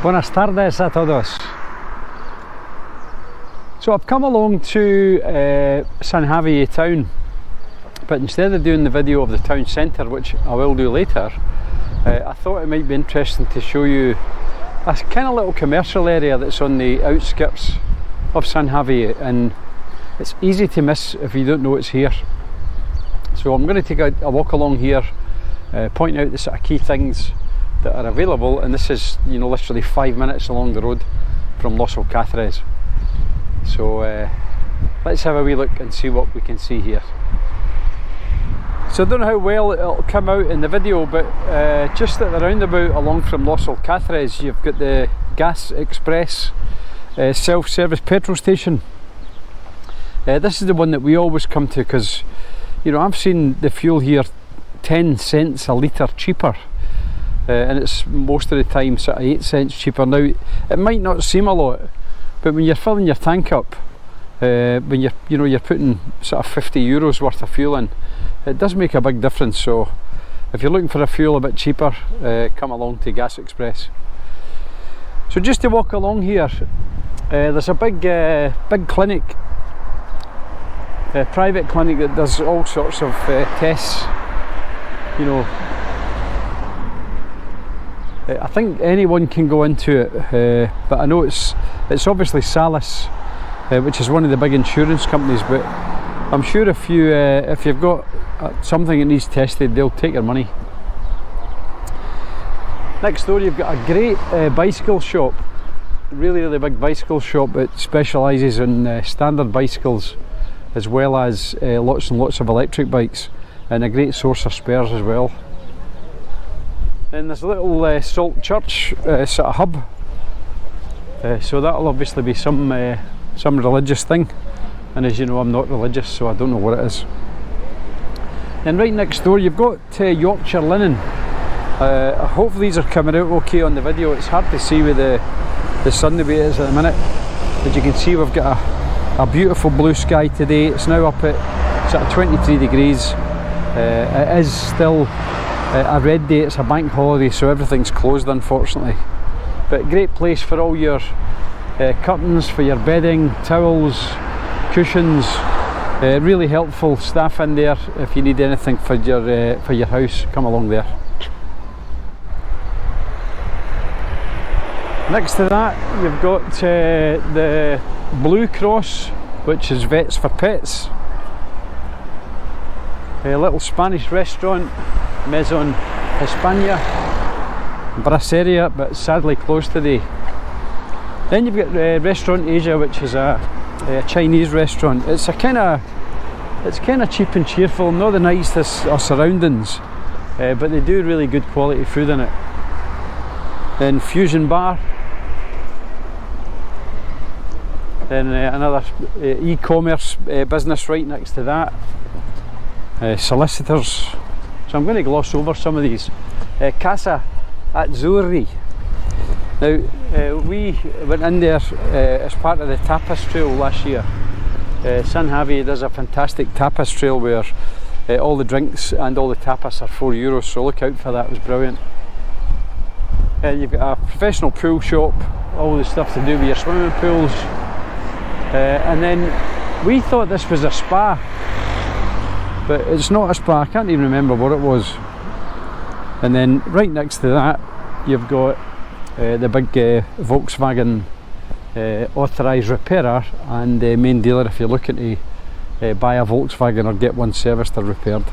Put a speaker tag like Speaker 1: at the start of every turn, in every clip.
Speaker 1: Buenas tardes a todos. So I've come along to San Javier town, but instead of doing the video of the town centre, which I will do later, I thought it might be interesting to show you a kind of little commercial area that's on the outskirts of San Javier, and it's easy to miss if you don't know it's here. So I'm going to take a walk along here, point out the sort of key things that are available, and this is, you know, literally 5 minutes along the road from Los Alcazares. So let's have a wee look and see what we can see here. So I don't know how well it'll come out in the video, but just at the roundabout along from Los Alcazares, you've got the Gas Express self-service petrol station. This is the one that we always come to because, you know, I've seen the fuel here 10 cents a litre cheaper. And it's most of the time sort of 8 cents cheaper. Now, it might not seem a lot, but when you're filling your tank up, when you're putting sort of 50 euros worth of fuel in, it does make a big difference. So if you're looking for a fuel a bit cheaper, come along to Gas Express. So just to walk along here, there's a big clinic, a private clinic that does all sorts of tests, you know. I think anyone can go into it, but I know it's obviously Salis, which is one of the big insurance companies, but I'm sure if you've got something that needs tested, they'll take your money. Next door you've got a great bicycle shop, really big bicycle shop that specialises in standard bicycles as well as lots and lots of electric bikes, and a great source of spares as well. Then there's a little Salt Church sort of hub, so that'll obviously be some religious thing, and as you know, I'm not religious, so I don't know what it is. Then right next door you've got Yorkshire Linen. I hope these are coming out okay on the video. It's hard to see with the sun the way it is at the minute. As you can see, we've got a beautiful blue sky today. It's now up at sort of 23 degrees. It is still a red day, it's a bank holiday, so everything's closed unfortunately. But great place for all your curtains, for your bedding, towels, cushions. Really helpful staff in there. If you need anything for your house, come along there. Next to that you've got the Blue Cross, which is Vets for Pets. A little Spanish restaurant, Maison Hispania, Brasseria, but sadly closed today. Then you've got Restaurant Asia, which is a Chinese restaurant. It's kind of cheap and cheerful, not the nicest of surroundings, but they do really good quality food in it. Then Fusion Bar. Then another e-commerce business right next to that. Solicitors. So I'm going to gloss over some of these. Casa Azzurri. Now we went in there as part of the tapas trail last year. San Javier does a fantastic tapas trail where all the drinks and all the tapas are €4, so look out for that. It was brilliant. You've got a professional pool shop, all the stuff to do with your swimming pools, and then we thought this was a spa, but it's not a spa. I can't even remember what it was. And then right next to that you've got the big Volkswagen authorised repairer and main dealer if you're looking to buy a Volkswagen or get one serviced or repaired.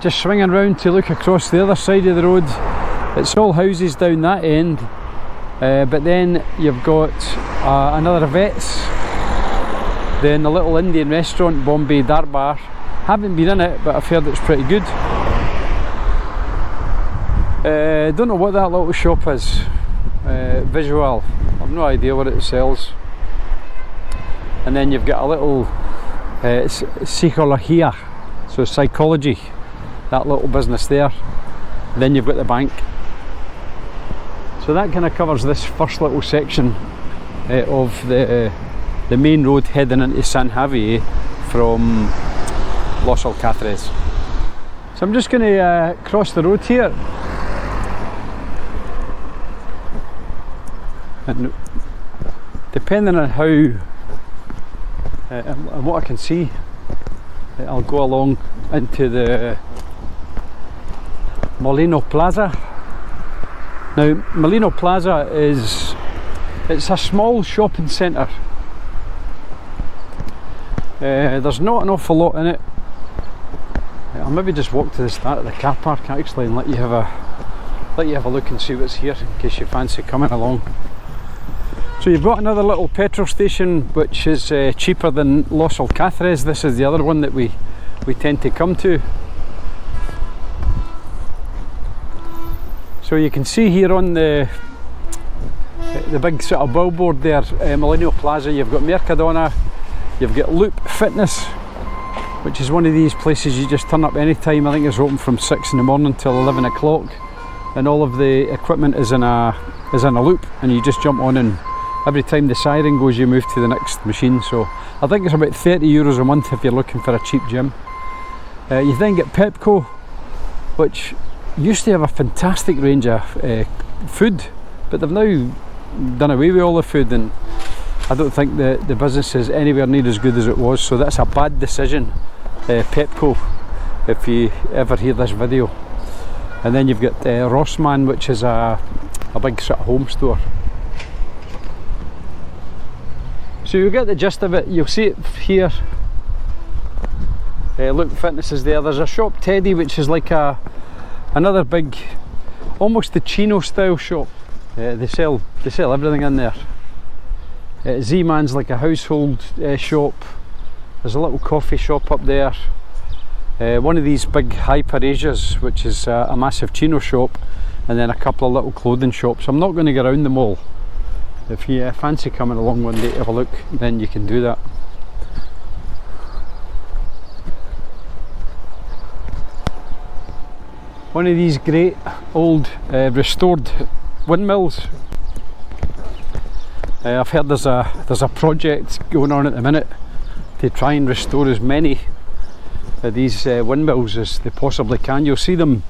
Speaker 1: Just swinging round to look across the other side of the road, it's all houses down that end, but then you've got another Vets, then a little Indian restaurant, Bombay Darbar. Haven't been in it, but I've heard it's pretty good. Don't know what that little shop is. Visual, I've no idea what it sells. And then you've got a little Psicología, so psychology, that little business there. And then you've got the bank. So that kind of covers this first little section of the main road heading into San Javier from Los Alcazares. So I'm just going to cross the road here. and depending on how and what I can see, I'll go along into the Molino Plaza. Now Molino Plaza it's a small shopping centre. There's not an awful lot in it. I'll maybe just walk to the start of the car park actually and let you have a look and see what's here in case you fancy coming along. So you've got another little petrol station which is cheaper than Los Alcazares. This is the other one that we tend to come to. So you can see here on the big sort of billboard there, Molino Plaza, you've got Mercadona, you've got Loop Fitness, which is one of these places you just turn up anytime. I think it's open from 6 in the morning till 11 o'clock, and all of the equipment is in a loop, and you just jump on, and every time the siren goes you move to the next machine. So I think it's about €30 a month if you're looking for a cheap gym. You then get Pepco, which used to have a fantastic range of food, but they've now done away with all the food, and I don't think the business is anywhere near as good as it was, so that's a bad decision, Pepco, if you ever hear this video. And then you've got Rossmann, which is a big sort of home store. So you'll get the gist of it. You'll see it here. Look, Fitness is there. There's a shop Teddy, which is like another big, almost the Chino style shop. They sell everything in there. Z-Man's like a household shop. There's a little coffee shop up there. One of these big Hyper Asias, which is a massive Chino shop, and then a couple of little clothing shops. I'm not going to go around them all. If you fancy coming along one day to have a look, then you can do that. One of these great old restored windmills. I've heard there's a project going on at the minute to try and restore as many of these windmills as they possibly can. You'll see them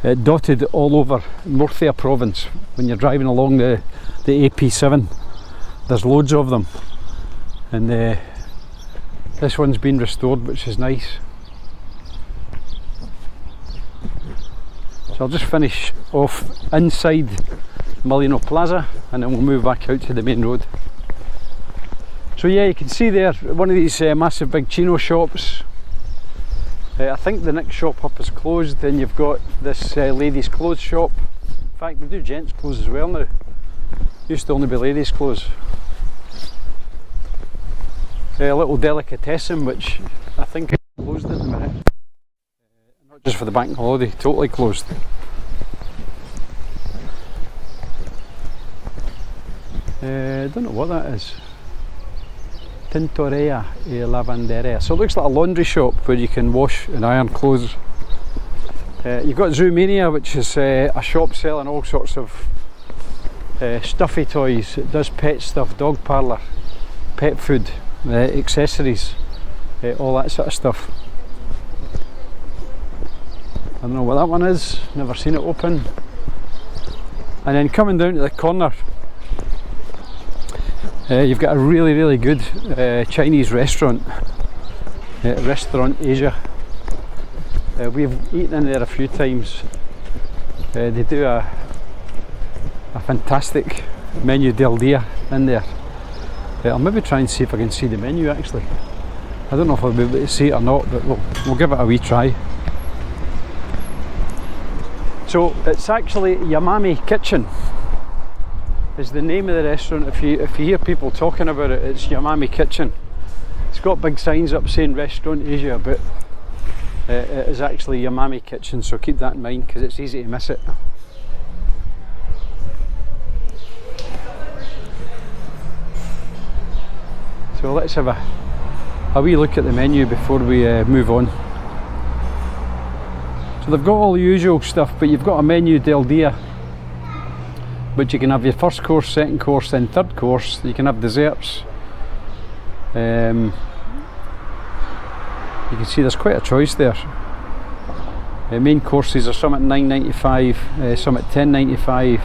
Speaker 1: dotted all over Murcia province when you're driving along the AP7. There's loads of them, and this one's been restored, which is nice. So I'll just finish off inside Molino Plaza and then we'll move back out to the main road. So yeah, you can see there one of these massive big Chino shops. I think the next shop up is closed. Then you've got this ladies' clothes shop. In fact, they do gents' clothes as well now. Used to only be ladies' clothes. A little delicatessen, which I think is closed at the minute. Not just for the bank holiday, totally closed. I don't know what that is. Tintoreria e Lavanderia. So it looks like a laundry shop where you can wash and iron clothes. You've got Zoomania, which is a shop selling all sorts of stuffy toys. It does pet stuff, dog parlour, pet food, accessories, all that sort of stuff. I don't know what that one is, never seen it open. And then coming down to the corner, you've got a really good Chinese restaurant, Restaurant Asia. We've eaten in there a few times. They do a fantastic menu del dia in there. I'll maybe try and see if I can see the menu actually. I don't know if I'll be able to see it or not, but we'll give it a wee try. So it's actually Yamami Kitchen is the name of the restaurant. If you hear people talking about it, it's Yamami Kitchen. It's got big signs up saying Restaurant Asia, but it is actually Yamami Kitchen, so keep that in mind because it's easy to miss it. So let's have a wee look at the menu before we move on. So they've got all the usual stuff, but you've got a menu del dia, but you can have your first course, second course, then third course. You can have desserts. You can see there's quite a choice there. Main courses are some at $9.95, some at $10.95,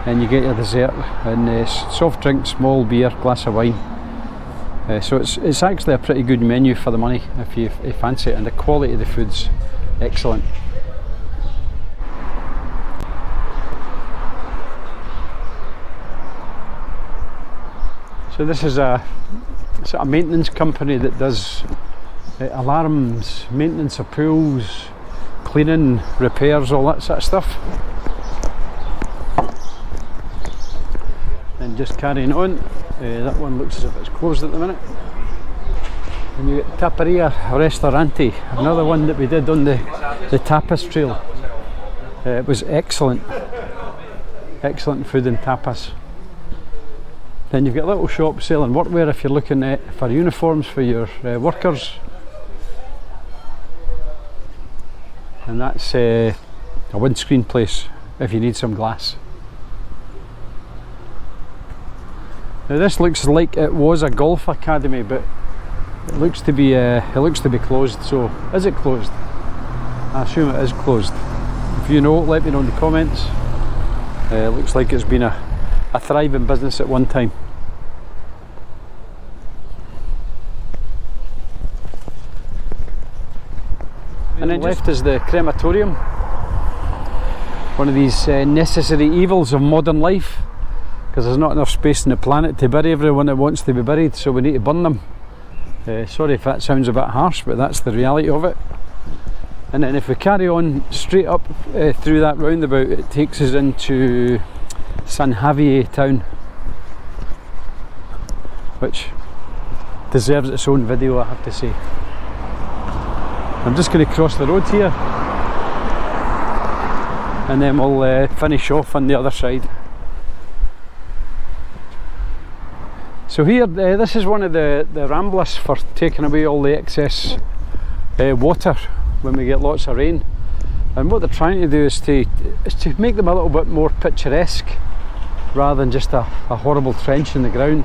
Speaker 1: and you get your dessert and soft drink, small beer, glass of wine. So it's actually a pretty good menu for the money if you fancy it, and the quality of the food's excellent. So this is a sort of maintenance company that does alarms, maintenance of pools, cleaning, repairs, all that sort of stuff. And just carrying on, that one looks as if it's closed at the minute. And you get Taparia Restaurante, another one that we did on the tapas trail. It was excellent, excellent food and tapas. Then you've got little shops selling workwear if you're looking for uniforms for your workers. And that's a windscreen place if you need some glass. Now this looks like it was a golf academy, but it looks to be closed. So is it closed? I assume it is closed. If you know, let me know in the comments. It looks like it's been a thriving business at one time. And then left is the crematorium, one of these necessary evils of modern life, because there's not enough space on the planet to bury everyone that wants to be buried, so we need to burn them. Sorry if that sounds a bit harsh, but that's the reality of it. And then if we carry on straight up through that roundabout, it takes us into San Javier town, which deserves its own video, I have to say. I'm just going to cross the road here and then we'll finish off on the other side. So here, this is one of the ramblers for taking away all the excess water when we get lots of rain. And what they're trying to do is to make them a little bit more picturesque rather than just a horrible trench in the ground.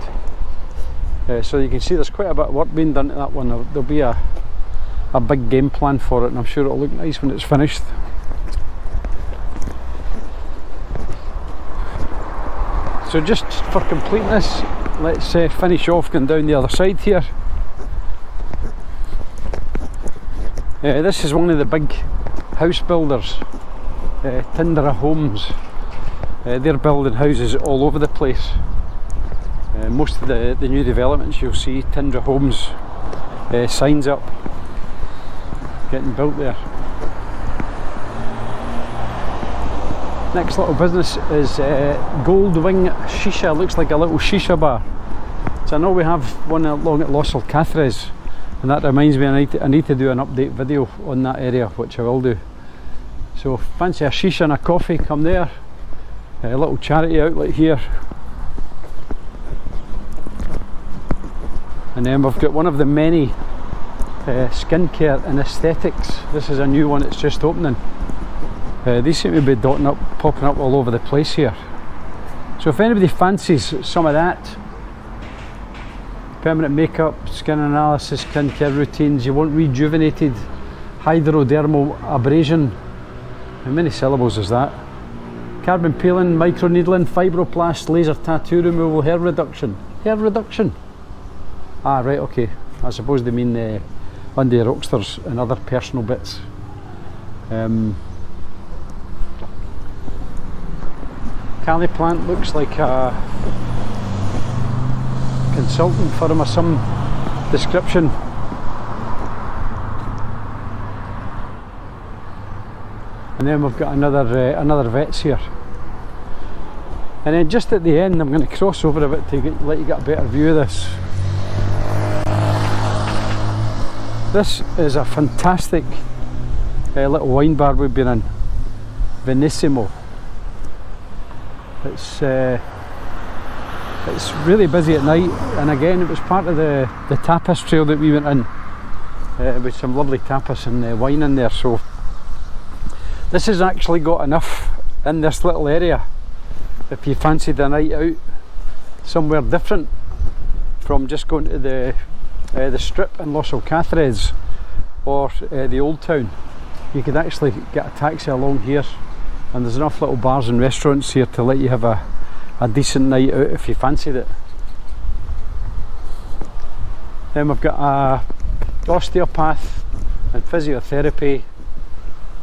Speaker 1: So you can see there's quite a bit of work being done to that one. There'll be a big game plan for it, and I'm sure it'll look nice when it's finished. So just for completeness, let's finish off going down the other side here. This is one of the big house builders, Tindra Homes. They're building houses all over the place. Most of the new developments you'll see Tindra Homes signs up, getting built there. Next little business is Gold Wing Shisha. Looks like a little shisha bar. So I know we have one along at Los Alcazares, and that reminds me I need to do an update video on that area, which I will do. So fancy a shisha and a coffee, come there. A little charity outlet here. And then we've got one of the many skincare and aesthetics. This is a new one, it's just opening. These seem to be popping up all over the place here. So if anybody fancies some of that, permanent makeup, skin analysis, skincare routines, you want rejuvenated hydrodermal abrasion. How many syllables is that? Carbon peeling, microneedling, fibroplast, laser tattoo removal, hair reduction. Hair reduction? Ah, right, okay. I suppose they mean under your rocksters and other personal bits. Cali Plant looks like a consultant firm of some description. And then we've got another vets here. And then just at the end, I'm going to cross over a bit to let you get a better view of this. This is a fantastic little wine bar we've been in, Venissimo. It's really busy at night, and again it was part of the tapas trail that we went in, with some lovely tapas and wine in there. So this has actually got enough in this little area if you fancied a night out somewhere different from just going to the strip in Los Alcazares or the old town. You could actually get a taxi along here and there's enough little bars and restaurants here to let you have a decent night out if you fancied it. Then we've got a osteopath and physiotherapy.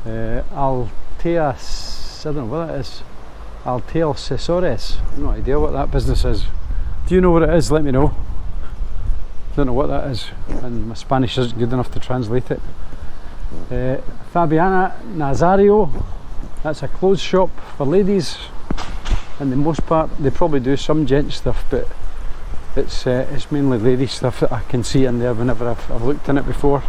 Speaker 1: Alcazares, I don't know what that is. Alcazares, no idea what that business is. Do you know what it is? Let me know. Don't know what that is, and my Spanish isn't good enough to translate it. Fabiana Nazario, that's a clothes shop for ladies. And the most part, they probably do some gent stuff, but it's mainly ladies stuff that I can see in there whenever I've looked in it before.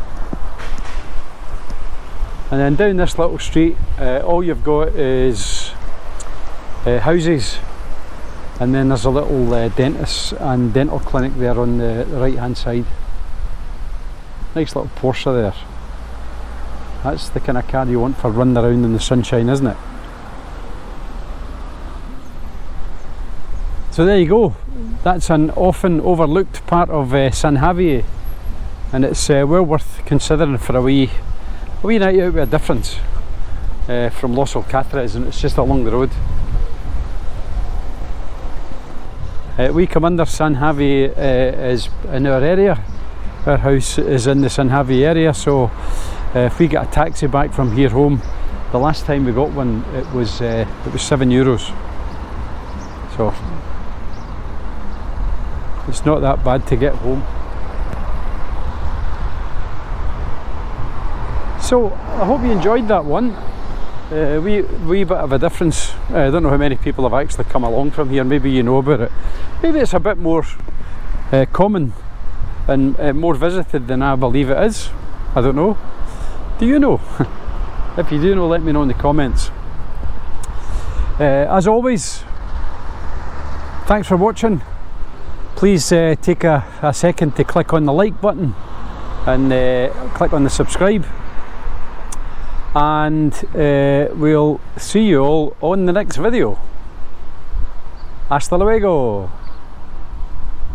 Speaker 1: And then down this little street, all you've got is houses, and then there's a little dentist and dental clinic there on the right hand side. Nice little Porsche there. That's the kind of car you want for running around in the sunshine, isn't it? So there you go. That's an often overlooked part of San Javier, and it's well worth considering for a wee night out with a difference from Los Alcazares, and it's just along the road. We come under San Javier is in our area. Our house is in the San Javier area, so if we get a taxi back from here home, the last time we got one it was €7. So it's not that bad to get home. So I hope you enjoyed that one. Wee bit of a difference. I don't know how many people have actually come along from here. Maybe you know about it. Maybe it's a bit more common and more visited than I believe it is. I don't know. Do you know? If you do know, let me know in the comments. As always, thanks for watching. Please take a second to click on the like button and click on the subscribe. And we'll see you all on the next video. Hasta luego.